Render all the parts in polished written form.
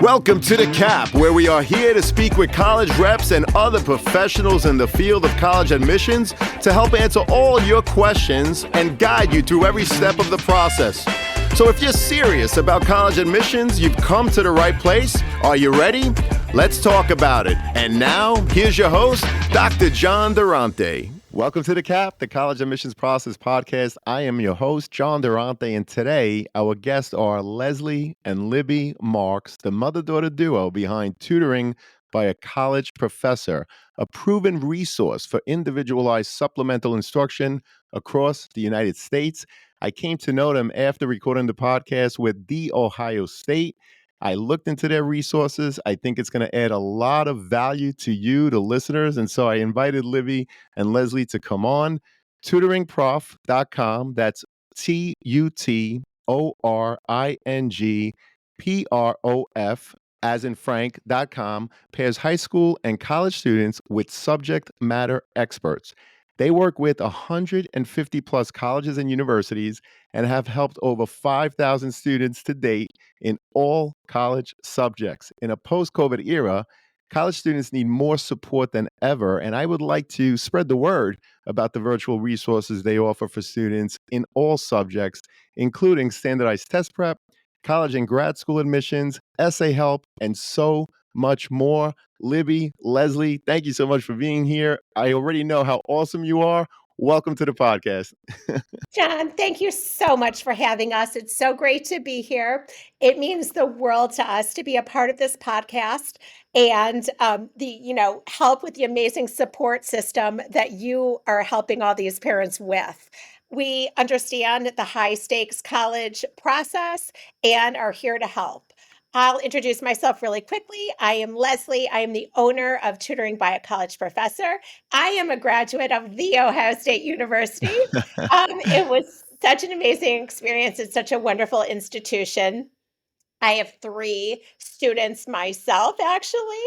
Welcome to The Cap, where we are here to speak with college reps and other professionals in the field of college admissions to help answer all your questions and guide you through every step of the process. So if you're serious about college admissions, you've come to the right place. Are you ready? Let's talk about it. And now, here's your host, Dr. John Durante. Welcome to The Cap, the College Admissions Process Podcast. I am your host, John Durante, and today our guests are Leslie and Libby Marks, the mother-daughter duo behind Tutoring by a College Professor, a proven resource for individualized supplemental instruction across the United States. I came to know them after recording the podcast with The Ohio State. I looked into their resources. I think it's going to add a lot of value to you, the listeners. And so I invited Libby and Leslie to come on. Tutoringprof.com. That's TUTORINGPROF as in Frank.com pairs high school and college students with subject matter experts. They work with 150 plus colleges and universities and have helped over 5,000 students to date in all college subjects. In a post-COVID era, college students need more support than ever, and I would like to spread the word about the virtual resources they offer for students in all subjects, including standardized test prep, college and grad school admissions, essay help, and so much more. Libby, Leslie, thank you so much for being here. I already know how awesome you are. Welcome to the podcast. John, thank you so much for having us. It's so great to be here. It means the world to us to be a part of this podcast and help with the amazing support system that you are helping all these parents with. We understand the high stakes college process and are here to help. I'll introduce myself really quickly. I am Leslie. I am the owner of Tutoring by a College Professor. I am a graduate of The Ohio State University. It was such an amazing experience. It's such a wonderful institution. I have 3 students myself, actually.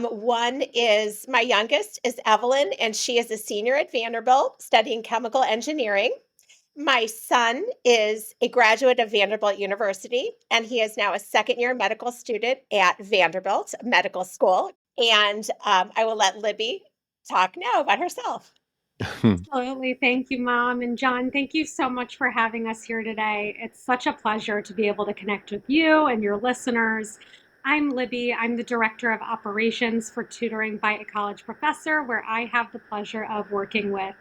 One is my youngest is Evelyn, and she is a senior at Vanderbilt studying chemical engineering. My son is a graduate of Vanderbilt University, and he is now a second-year medical student at Vanderbilt Medical School. And I will let Libby talk now about herself. Absolutely. Thank you, Mom. And John, thank you so much for having us here today. It's such a pleasure to be able to connect with you and your listeners. I'm Libby. I'm the Director of Operations for Tutoring by a College Professor, where I have the pleasure of working with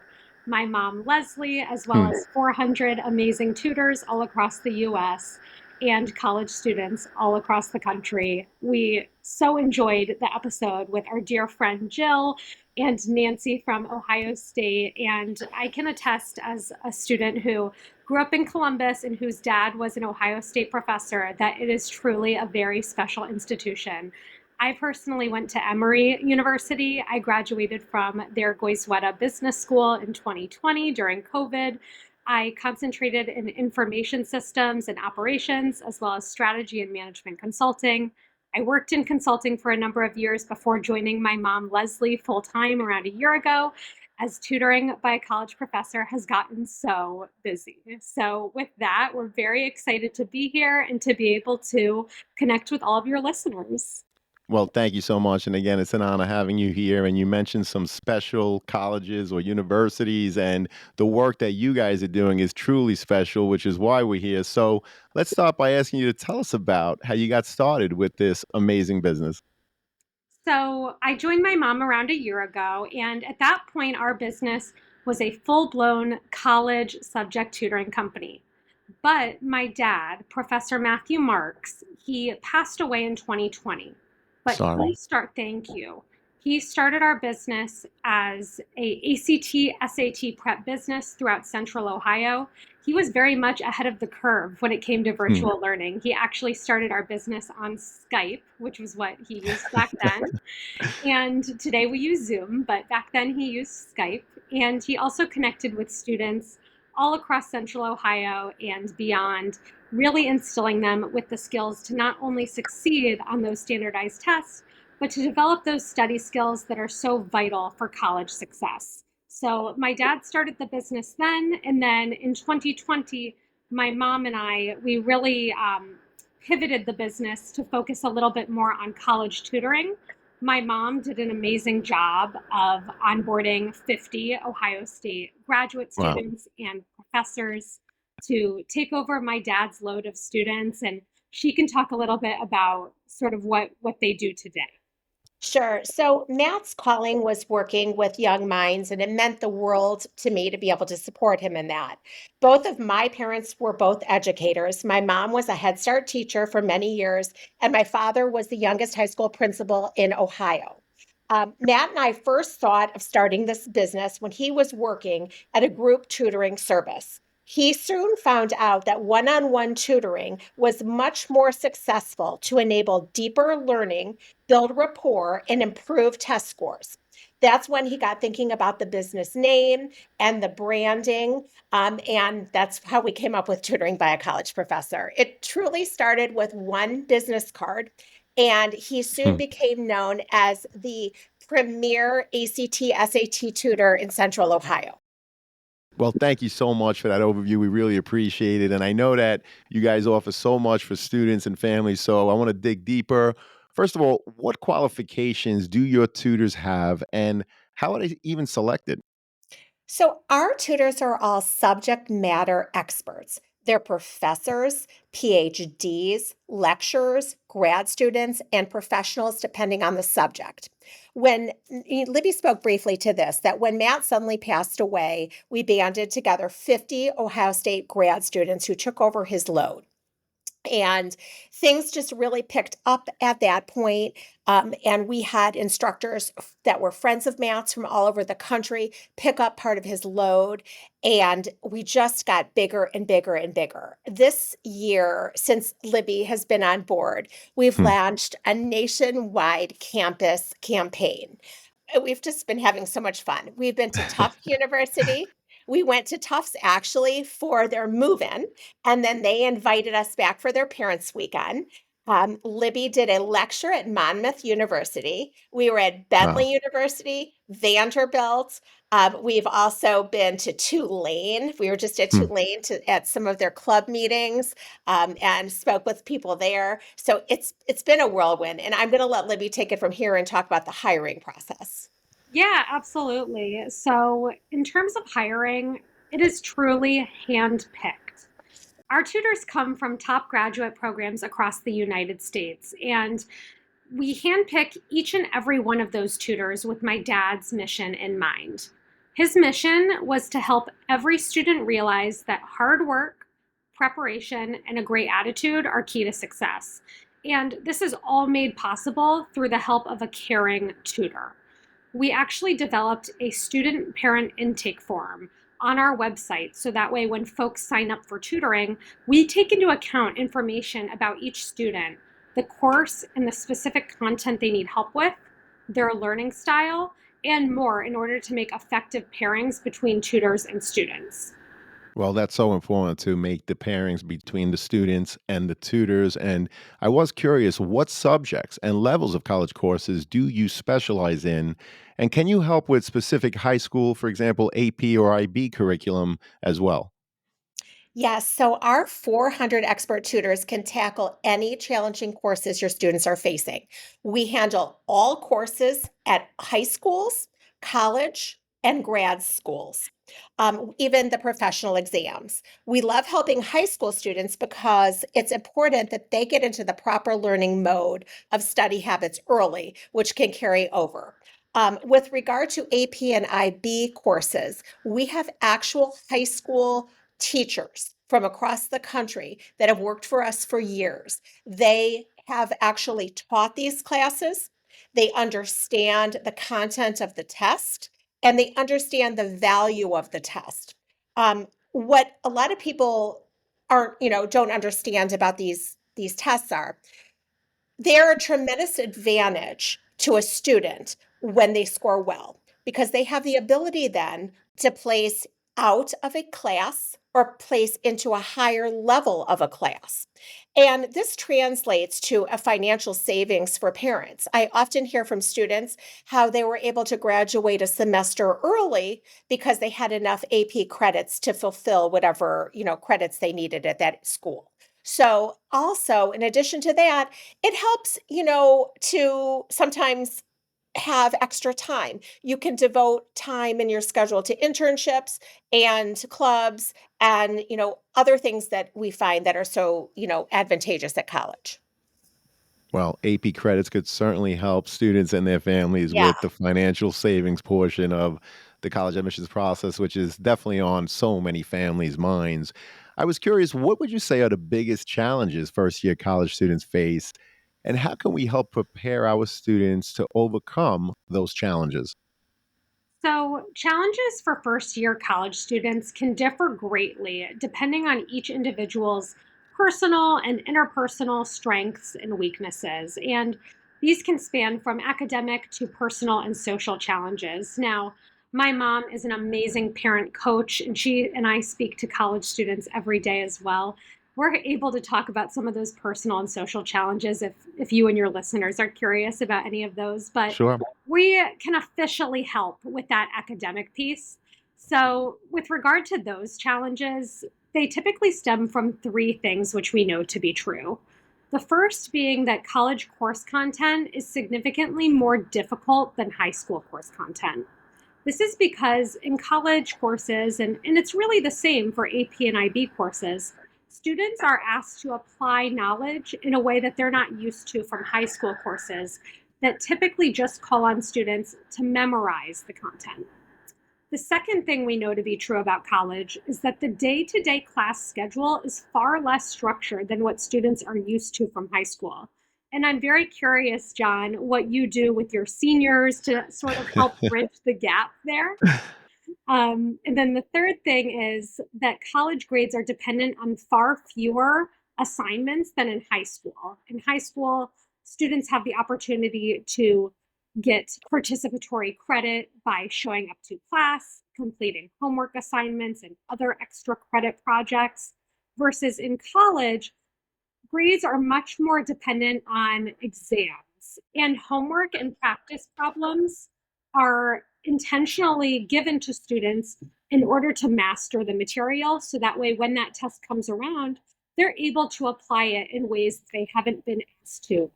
my mom, Leslie, as well as 400 amazing tutors all across the U.S. and college students all across the country. We so enjoyed the episode with our dear friend Jill and Nancy from Ohio State. And I can attest, as a student who grew up in Columbus and whose dad was an Ohio State professor, that it is truly a very special institution. I personally went to Emory University. I graduated from their Goizueta Business School in 2020 during COVID. I concentrated in information systems and operations, as well as strategy and management consulting. I worked in consulting for a number of years before joining my mom, Leslie, full-time around a year ago, as Tutoring by a College Professor has gotten so busy. So with that, we're very excited to be here and to be able to connect with all of your listeners. Well, thank you so much. And again, it's an honor having you here. And you mentioned some special colleges or universities, and the work that you guys are doing is truly special, which is why we're here. So let's start by asking you to tell us about how you got started with this amazing business. So I joined my mom around a year ago, and at that point, our business was a full-blown college subject tutoring company. But my dad, Professor Matthew Marks, he passed away in 2020. But Sorry. thank you. He started our business as a ACT, SAT prep business throughout Central Ohio. He was very much ahead of the curve when it came to virtual learning. He actually started our business on Skype, which was what he used back then. And today we use Zoom, but back then he used Skype. And he also connected with students all across Central Ohio and beyond, really instilling them with the skills to not only succeed on those standardized tests, but to develop those study skills that are so vital for college success. So my dad started the business then, and then in 2020, my mom and I, we really pivoted the business to focus a little bit more on college tutoring. My mom did an amazing job of onboarding 50 Ohio State graduate Wow. students and professors to take over my dad's load of students. And she can talk a little bit about sort of what they do today. Sure. So Matt's calling was working with young minds, and it meant the world to me to be able to support him in that. Both of my parents were both educators. My mom was a Head Start teacher for many years, and my father was the youngest high school principal in Ohio. Matt and I first thought of starting this business when he was working at a group tutoring service. He soon found out that one on one tutoring was much more successful to enable deeper learning, build rapport, and improve test scores. That's when he got thinking about the business name and the branding. And that's how we came up with Tutoring by a College Professor. It truly started with one business card, and he soon Hmm. became known as the premier ACT SAT tutor in Central Ohio. Well, thank you so much for that overview. We really appreciate it. And I know that you guys offer so much for students and families. So I want to dig deeper. First of all, what qualifications do your tutors have and how are they even selected? So, our tutors are all subject matter experts. They're professors, PhDs, lecturers, grad students, and professionals, depending on the subject. When Libby spoke briefly to this, that when Matt suddenly passed away, we banded together 50 Ohio State grad students who took over his load. And things just really picked up at that point. And we had instructors that were friends of Matt's from all over the country pick up part of his load. And we just got bigger and bigger and bigger. This year, since Libby has been on board, we've Hmm. launched a nationwide campus campaign. We've just been having so much fun. We've been to Tufts University. We went to Tufts actually for their move in, and then they invited us back for their parents' weekend. Libby did a lecture at Monmouth University. We were at Wow. Bentley University, Vanderbilt. We've also been to Tulane. We were just at Hmm. Tulane at some of their club meetings, and spoke with people there. So it's been a whirlwind, and I'm going to let Libby take it from here and talk about the hiring process. Yeah, absolutely. So, in terms of hiring, it is truly handpicked. Our tutors come from top graduate programs across the United States, and we handpick each and every one of those tutors with my dad's mission in mind. His mission was to help every student realize that hard work, preparation, and a great attitude are key to success. And this is all made possible through the help of a caring tutor. We actually developed a student parent intake form on our website so that way when folks sign up for tutoring, we take into account information about each student, the course and the specific content they need help with, their learning style, and more in order to make effective pairings between tutors and students. Well, that's so important to make the pairings between the students and the tutors. And I was curious, what subjects and levels of college courses do you specialize in? And can you help with specific high school, for example, AP or IB curriculum as well? Yes, so our 400 expert tutors can tackle any challenging courses your students are facing. We handle all courses at high schools, college, and grad schools, even the professional exams. We love helping high school students because it's important that they get into the proper learning mode of study habits early, which can carry over. With regard to AP and IB courses, we have actual high school teachers from across the country that have worked for us for years. They have actually taught these classes. They understand the content of the test and they understand the value of the test. What a lot of people don't understand about these tests are they're a tremendous advantage to a student when they score well because they have the ability then to place out of a class or place into a higher level of a class. And this translates to a financial savings for parents. I often hear from students how they were able to graduate a semester early because they had enough AP credits to fulfill whatever, credits they needed at that school. So, also, in addition to that, it helps, to sometimes have extra time. You can devote time in your schedule to internships and to clubs and, other things that we find that are so, advantageous at college. Well, AP credits could certainly help students and their families Yeah. with the financial savings portion of the college admissions process, which is definitely on so many families' minds. I was curious, what would you say are the biggest challenges first year college students face? And how can we help prepare our students to overcome those challenges? So, challenges for first year college students can differ greatly depending on each individual's personal and interpersonal strengths and weaknesses. And these can span from academic to personal and social challenges. Now, my mom is an amazing parent coach, and she and I speak to college students every day as well. We're able to talk about some of those personal and social challenges if you and your listeners are curious about any of those. But Sure. we can officially help with that academic piece. So, with regard to those challenges, they typically stem from three things which we know to be true. The first being that college course content is significantly more difficult than high school course content. This is because in college courses, and it's really the same for AP and IB courses, students are asked to apply knowledge in a way that they're not used to from high school courses that typically just call on students to memorize the content. The second thing we know to be true about college is that the day to day class schedule is far less structured than what students are used to from high school. And I'm very curious, John, what you do with your seniors to sort of help bridge the gap there. And then the third thing is that college grades are dependent on far fewer assignments than in high school. In high school, students have the opportunity to get participatory credit by showing up to class, completing homework assignments, and other extra credit projects. Versus in college, grades are much more dependent on exams, and homework and practice problems are intentionally given to students in order to master the material. So that way, when that test comes around, they're able to apply it in ways that they haven't been asked to.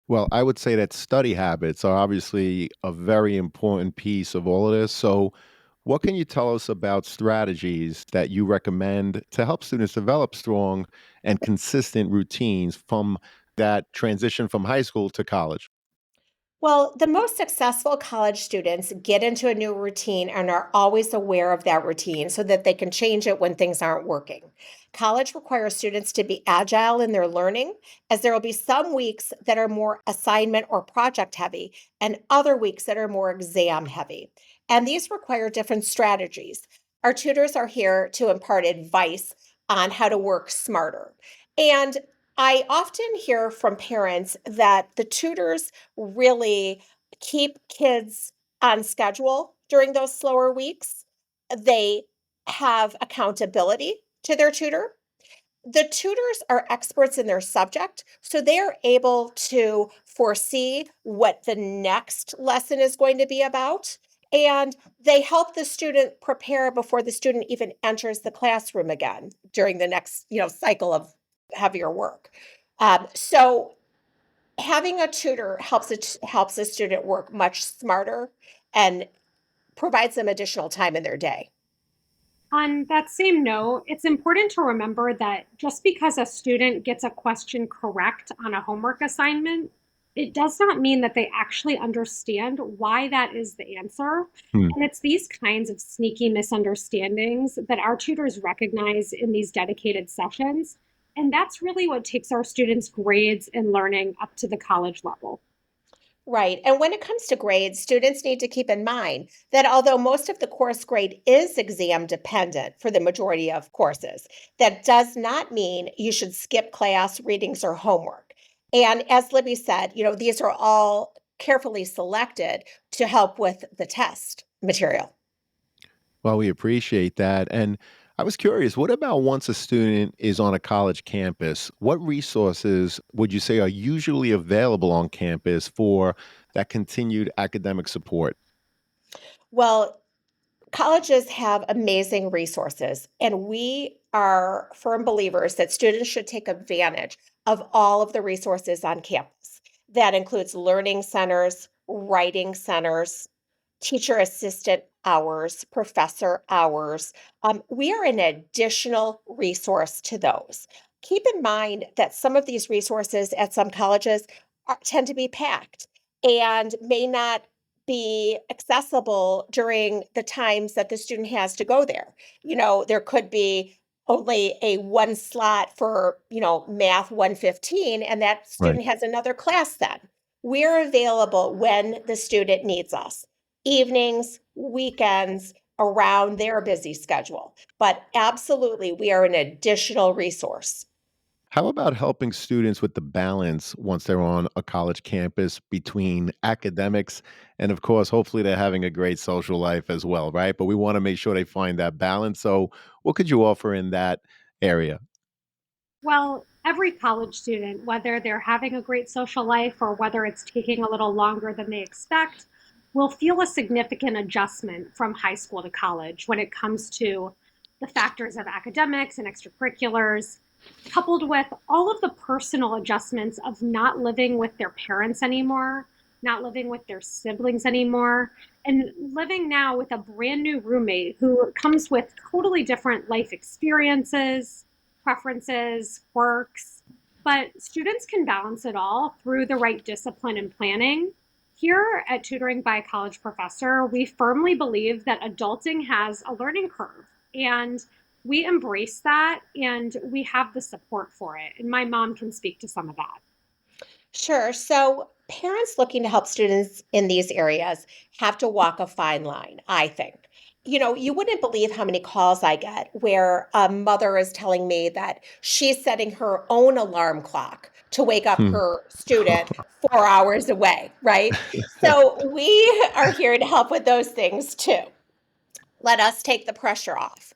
Well, I would say that study habits are obviously a very important piece of all of this. So, what can you tell us about strategies that you recommend to help students develop strong and consistent routines from that transition from high school to college? Well, the most successful college students get into a new routine and are always aware of that routine so that they can change it when things aren't working. College requires students to be agile in their learning, as there will be some weeks that are more assignment or project heavy, and other weeks that are more exam heavy. And these require different strategies. Our tutors are here to impart advice on how to work smarter. And I often hear from parents that the tutors really keep kids on schedule during those slower weeks. They have accountability to their tutor. The tutors are experts in their subject, so they are able to foresee what the next lesson is going to be about. And they help the student prepare before the student even enters the classroom again during the next, cycle of heavier work. So having a tutor helps a student work much smarter and provides them additional time in their day. On that same note, it's important to remember that just because a student gets a question correct on a homework assignment, it does not mean that they actually understand why that is the answer. Hmm. And it's these kinds of sneaky misunderstandings that our tutors recognize in these dedicated sessions. And that's really what takes our students' grades and learning up to the college level. Right. And when it comes to grades, students need to keep in mind that although most of the course grade is exam dependent for the majority of courses, that does not mean you should skip class, readings, or homework. And as Libby said, these are all carefully selected to help with the test material. Well, we appreciate that. And I was curious, what about once a student is on a college campus? What resources would you say are usually available on campus for that continued academic support? Well, Colleges have amazing resources, and we are firm believers that students should take advantage of all of the resources on campus. That includes learning centers, writing centers, teacher assistant hours, professor hours. We are an additional resource to those. Keep in mind that some of these resources at some colleges tend to be packed and may not be accessible during the times that the student has to go there. There could be only a one slot for, math 115, and that Right. student has another class then. We're available when the student needs us, evenings, weekends, around their busy schedule. But absolutely, we are an additional resource. How about helping students with the balance once they're on a college campus between academics and, of course, hopefully they're having a great social life as well, right? But we want to make sure they find that balance. So, what could you offer in that area? Well, every college student, whether they're having a great social life or whether it's taking a little longer than they expect, will feel a significant adjustment from high school to college when it comes to the factors of academics and extracurriculars, coupled with all of the personal adjustments of not living with their parents anymore, not living with their siblings anymore, and living now with a brand new roommate who comes with totally different life experiences, preferences, quirks, but students can balance it all through the right discipline and planning. Here at Tutoring by a College Professor, we firmly believe that adulting has a learning curve, and we embrace that and we have the support for it. And my mom can speak to some of that. Sure. So, parents looking to help students in these areas have to walk a fine line, I think. You wouldn't believe how many calls I get where a mother is telling me that she's setting her own alarm clock to wake up Hmm. her student 4 hours away, right? So, we are here to help with those things too. Let us take the pressure off.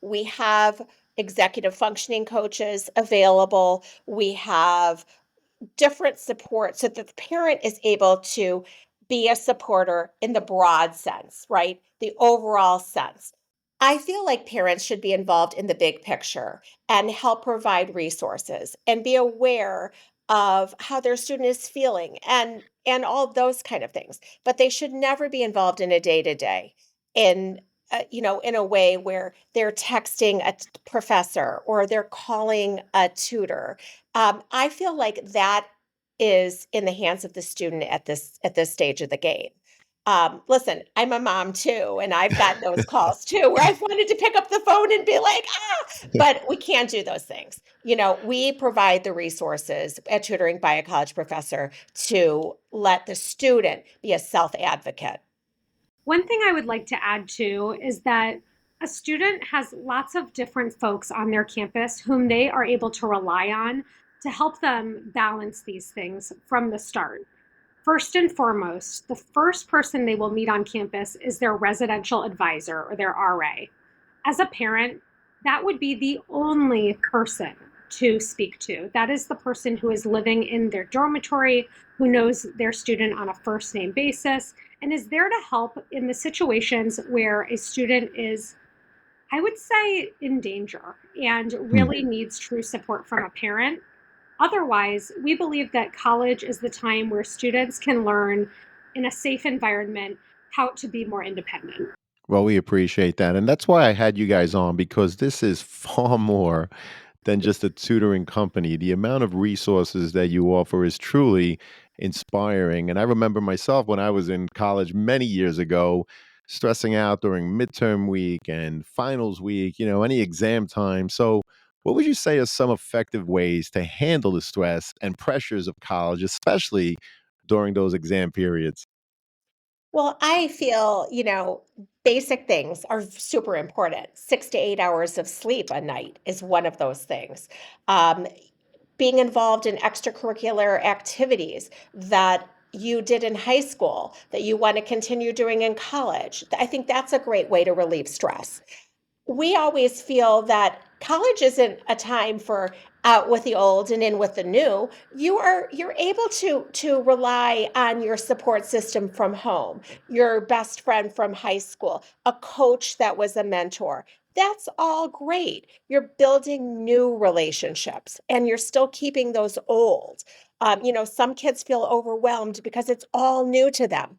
We have executive functioning coaches available. We have different support so that the parent is able to be a supporter in the broad sense, right? The overall sense. I feel like parents should be involved in the big picture and help provide resources and be aware of how their student is feeling and all those kind of things. But they should never be involved in a day to day in in a way where they're texting a professor or they're calling a tutor. I feel like that is in the hands of the student at this stage of the game. Listen, I'm a mom too, and I've gotten those calls too where I've wanted to pick up the phone and be like, but we can't do those things. We provide the resources at Tutoring by a College Professor to let the student be a self advocate. One thing I would like to add too is that a student has lots of different folks on their campus whom they are able to rely on to help them balance these things from the start. First and foremost, the first person they will meet on campus is their residential advisor or their RA. As a parent, that would be the only person to speak to. That is the person who is living in their dormitory, who knows their student on a first name basis, and is there to help in the situations where a student is, I would say, in danger and Hmm. really needs true support from a parent. Otherwise, we believe that college is the time where students can learn in a safe environment how to be more independent. Well, we appreciate that. And that's why I had you guys on because this is far more than just a tutoring company. The amount of resources that you offer is truly inspiring. And I remember myself when I was in college many years ago, stressing out during midterm week and finals week, any exam time. So, what would you say are some effective ways to handle the stress and pressures of college, especially during those exam periods? Well, I feel, basic things are super important. 6 to 8 hours of sleep a night is one of those things. Um, Being involved in extracurricular activities that you did in high school that you want to continue doing in college. I think that's a great way to relieve stress. We always feel that college isn't a time for out with the old and in with the new, you're able to rely on your support system from home, your best friend from high school, a coach that was a mentor. That's all great. You're building new relationships and you're still keeping those old. Some kids feel overwhelmed because it's all new to them.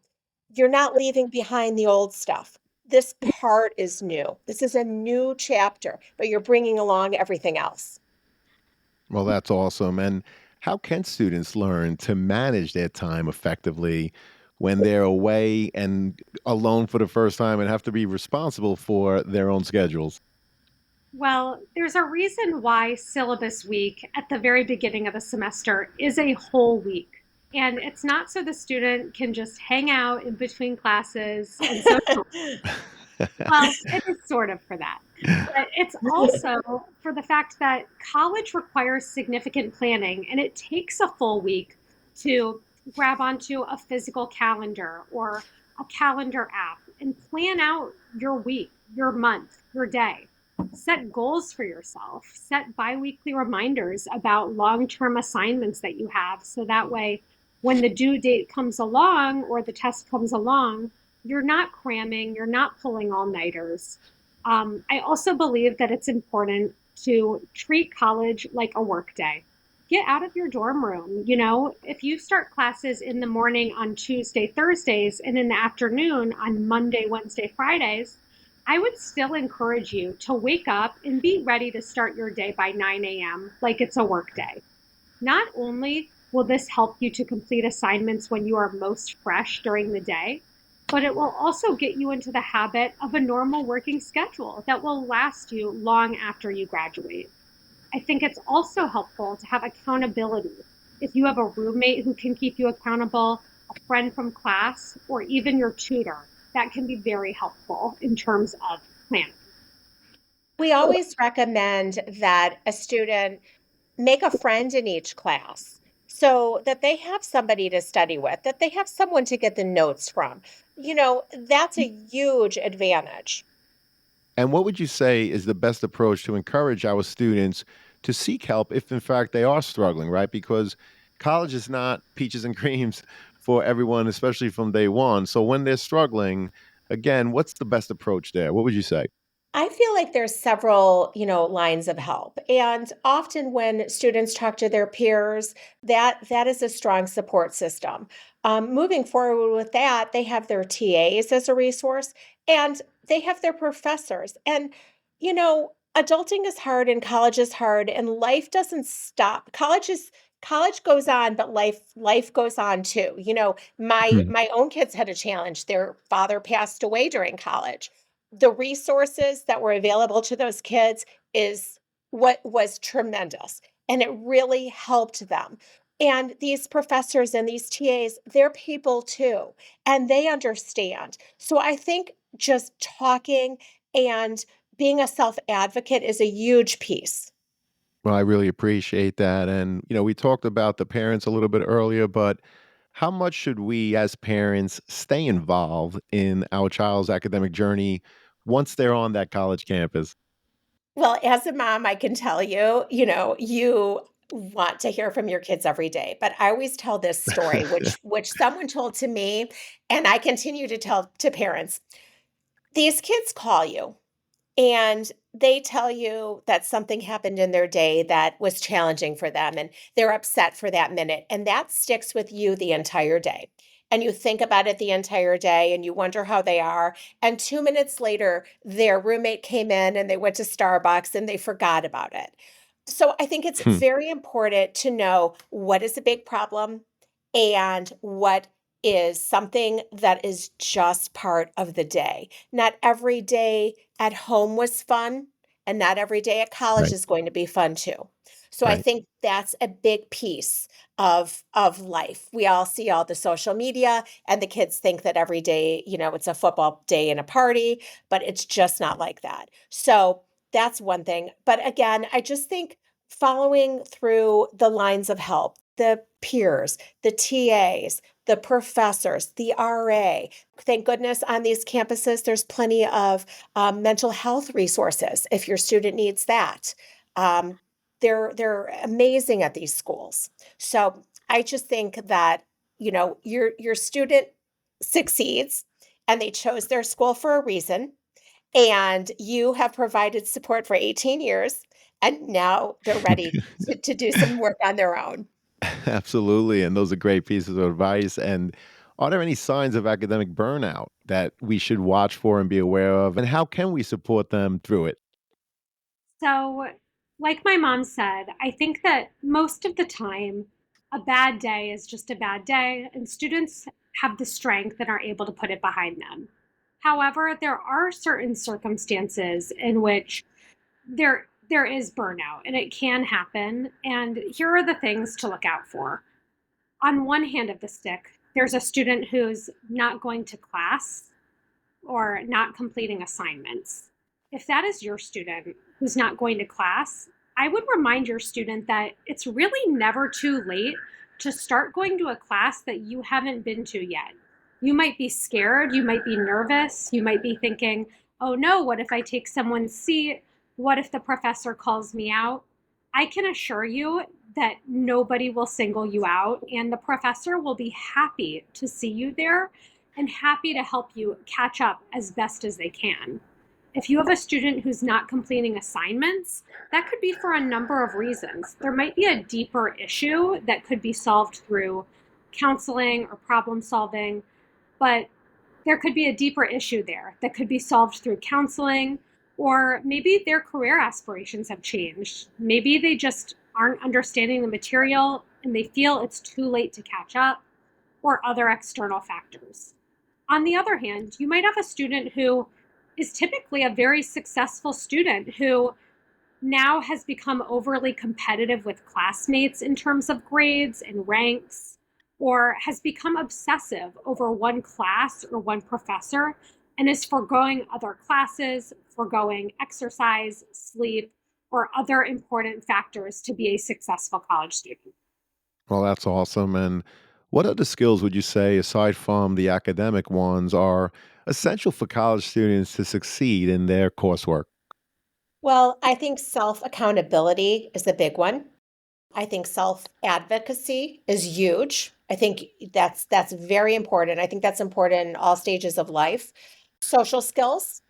You're not leaving behind the old stuff. This part is new. This is a new chapter, but you're bringing along everything else. Well, that's awesome. And how can students learn to manage their time effectively when they're away and alone for the first time and have to be responsible for their own schedules? Well, there's a reason why syllabus week at the very beginning of a semester is a whole week. And it's not so the student can just hang out in between classes and social. Well, it is sort of for that. But it's also for the fact that college requires significant planning, and it takes a full week to grab onto a physical calendar or a calendar app and plan out your week, your month, your day. Set goals for yourself, set biweekly reminders about long term assignments that you have. So that way, when the due date comes along or the test comes along, you're not cramming, you're not pulling all nighters. I also believe that it's important to treat college like a work day. Get out of your dorm room. If you start classes in the morning on Tuesday, Thursdays, and in the afternoon on Monday, Wednesday, Fridays, I would still encourage you to wake up and be ready to start your day by 9 a.m. like it's a work day. Not only will this help you to complete assignments when you are most fresh during the day, but it will also get you into the habit of a normal working schedule that will last you long after you graduate. I think it's also helpful to have accountability. If you have a roommate who can keep you accountable, a friend from class, or even your tutor, that can be very helpful in terms of planning. We always recommend that a student make a friend in each class so that they have somebody to study with, that they have someone to get the notes from. That's a huge advantage. And what would you say is the best approach to encourage our students to seek help if, in fact, they are struggling, right? Because college is not peaches and creams for everyone, especially from day one. So when they're struggling, again, what's the best approach there? What would you say? I feel like there's several, lines of help. And often when students talk to their peers, that is a strong support system. Moving forward with that, they have their TAs as a resource and they have their professors. And, adulting is hard and college is hard and life doesn't stop. College goes on, but life goes on too. My own kids had a challenge. Their father passed away during college. The resources that were available to those kids is what was tremendous, and it really helped them. And these professors and these TAs, they're people too, and they understand. So I think just talking and being a self advocate is a huge piece. Well, I really appreciate that. And, we talked about the parents a little bit earlier, but how much should we as parents stay involved in our child's academic journey once they're on that college campus? Well, as a mom, I can tell you, you want to hear from your kids every day. But I always tell this story, which someone told to me, and I continue to tell to parents. These kids call you and they tell you that something happened in their day that was challenging for them and they're upset for that minute. And that sticks with you the entire day. And you think about it the entire day and you wonder how they are. And 2 minutes later, their roommate came in and they went to Starbucks and they forgot about it. So I think it's Hmm, very important to know what is a big problem and what is something that is just part of the day. Not every day at home was fun, and not every day at college right, is going to be fun too. So I right. think that's a big piece of life. We all see all the social media and the kids think that every day, it's a football day and a party, but it's just not like that. So that's one thing. But again, I just think following through the lines of help, the peers, the TAs, the professors, the RA. Thank goodness on these campuses, there's plenty of mental health resources if your student needs that. Um, they're amazing at these schools. So I just think that, your student succeeds and they chose their school for a reason, and you have provided support for 18 years, and now they're ready to do some work on their own. Absolutely, and those are great pieces of advice. And are there any signs of academic burnout that we should watch for and be aware of? And how can we support them through it? So, like my mom said, I think that most of the time, a bad day is just a bad day, and students have the strength and are able to put it behind them. However, there are certain circumstances in which there is burnout and it can happen. And here are the things to look out for. On one hand of the stick, there's a student who's not going to class or not completing assignments. If that is your student who's not going to class, I would remind your student that it's really never too late to start going to a class that you haven't been to yet. You might be scared, you might be nervous, you might be thinking, oh no, what if I take someone's seat? What if the professor calls me out? I can assure you that nobody will single you out, and the professor will be happy to see you there and happy to help you catch up as best as they can. If you have a student who's not completing assignments, that could be for a number of reasons. There might be a deeper issue that could be solved through counseling or problem solving, but there could be a deeper issue there that could be solved through counseling, or maybe their career aspirations have changed. Maybe they just aren't understanding the material and they feel it's too late to catch up, or other external factors. On the other hand, you might have a student who is typically a very successful student who now has become overly competitive with classmates in terms of grades and ranks, or has become obsessive over one class or one professor and is foregoing other classes, foregoing exercise, sleep, or other important factors to be a successful college student. Well, that's awesome. And what other skills would you say, aside from the academic ones, are essential for college students to succeed in their coursework? Well, I think self accountability is a big one. I think self advocacy is huge. I think that's very important. I think that's important in all stages of life. Social skills.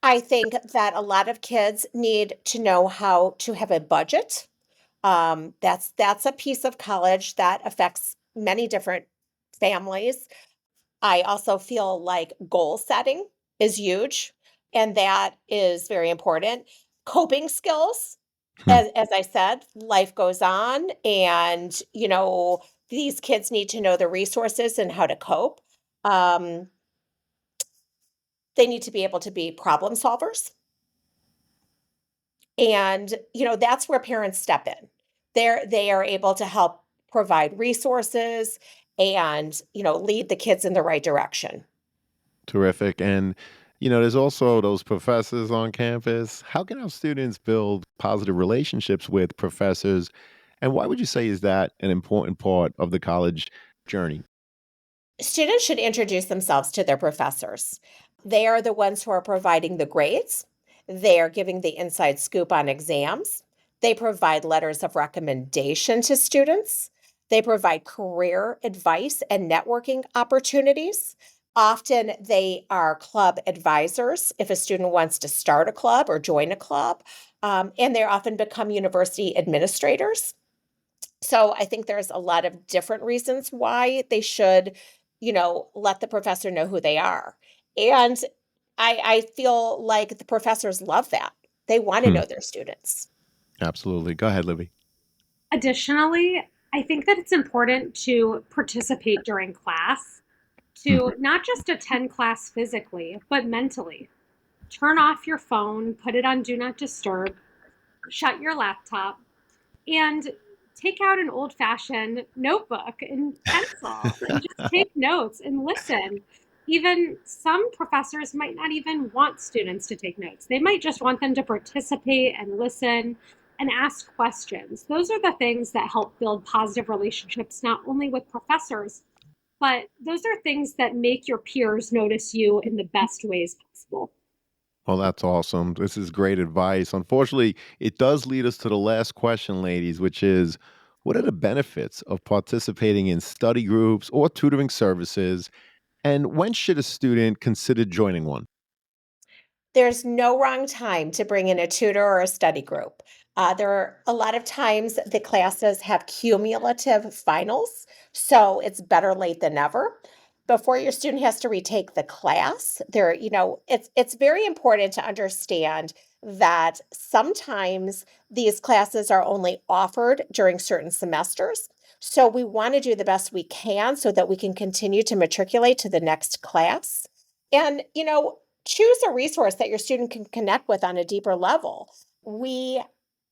I think that a lot of kids need to know how to have a budget. That's a piece of college that affects many different families. I also feel like goal setting is huge, and that is very important. Coping skills, Hmm. as I said, life goes on, and these kids need to know the resources and how to cope. Um, they need to be able to be problem solvers, and that's where parents step in. They are able to help provide resources and lead the kids in the right direction. Terrific. And, there's also those professors on campus. How can our students build positive relationships with professors? And why would you say is that an important part of the college journey? Students should introduce themselves to their professors. They are the ones who are providing the grades. They are giving the inside scoop on exams. They provide letters of recommendation to students. They provide career advice and networking opportunities. Often they are club advisors if a student wants to start a club or join a club. And they often become university administrators. So I think there's a lot of different reasons why they should, let the professor know who they are. And I feel like the professors love that. They want to Hmm. know their students. Absolutely. Go ahead, Libby. Additionally, I think that it's important to participate during class, Hmm. to not just attend class physically, but mentally. Turn off your phone, put it on Do Not Disturb, shut your laptop, and take out an old fashioned notebook and pencil and just take notes and listen. Even some professors might not even want students to take notes. They might just want them to participate and listen and ask questions. Those are the things that help build positive relationships, not only with professors, but those are things that make your peers notice you in the best ways possible. Well, that's awesome. This is great advice. Unfortunately, it does lead us to the last question, ladies, which is what are the benefits of participating in study groups or tutoring services? And when should a student consider joining one? There's no wrong time to bring in a tutor or a study group. There are a lot of times the classes have cumulative finals, so it's better late than never. Before your student has to retake the class, it's very important to understand that sometimes these classes are only offered during certain semesters. So we want to do the best we can so that we can continue to matriculate to the next class. And, choose a resource that your student can connect with on a deeper level. We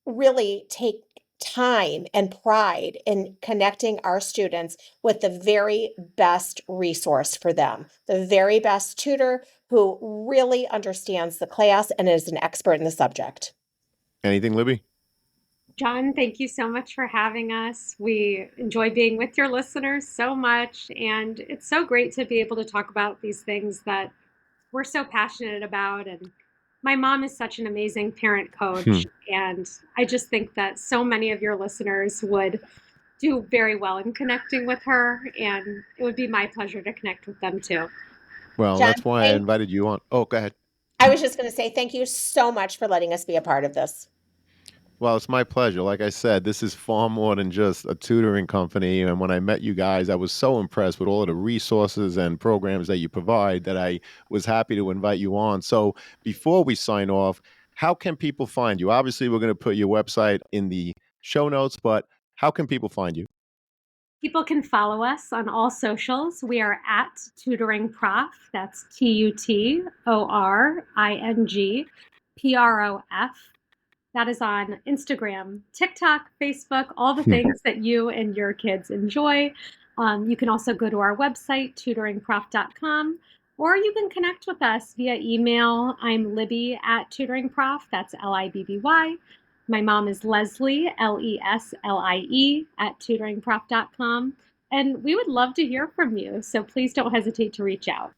really take time and pride in connecting our students with the very best resource for them, the very best tutor who really understands the class and is an expert in the subject. Anything, Libby? John, thank you so much for having us. We enjoy being with your listeners so much, and it's so great to be able to talk about these things that we're so passionate about. And my mom is such an amazing parent Hmm. coach, and I just think that so many of your listeners would do very well in connecting with her, and it would be my pleasure to connect with them too. Well, John, that's why I thank invited you on. Oh, go ahead. I was just going to say thank you so much for letting us be a part of this. Well, it's my pleasure. Like I said, this is far more than just a tutoring company. And when I met you guys, I was so impressed with all of the resources and programs that you provide that I was happy to invite you on. So before we sign off, how can people find you? Obviously, we're going to put your website in the show notes, but how can people find you? People can follow us on all socials. We are at Tutoring Prof. That's TutoringProf. That is on Instagram, TikTok, Facebook, all the things that you and your kids enjoy. You can also go to our website, tutoringprof.com, or you can connect with us via email. I'm Libby at tutoringprof. That's Libby. My mom is Leslie, Leslie, at tutoringprof.com. And we would love to hear from you. So please don't hesitate to reach out.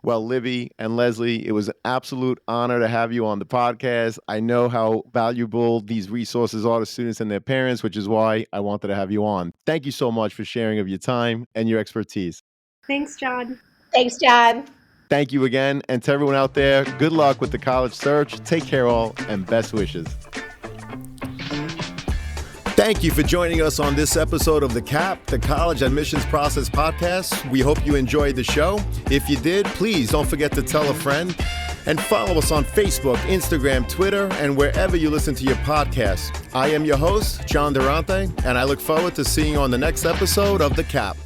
Well, Libby and Leslie, it was an absolute honor to have you on the podcast. I know how valuable these resources are to students and their parents, which is why I wanted to have you on. Thank you so much for sharing of your time and your expertise. Thanks, John. Thanks, John. Thank you again. And to everyone out there, good luck with the college search. Take care all and best wishes. Thank you for joining us on this episode of The CAP, the College Admissions Process Podcast. We hope you enjoyed the show. If you did, please don't forget to tell a friend and follow us on Facebook, Instagram, Twitter, and wherever you listen to your podcasts. I am your host, John Durante, and I look forward to seeing you on the next episode of The CAP.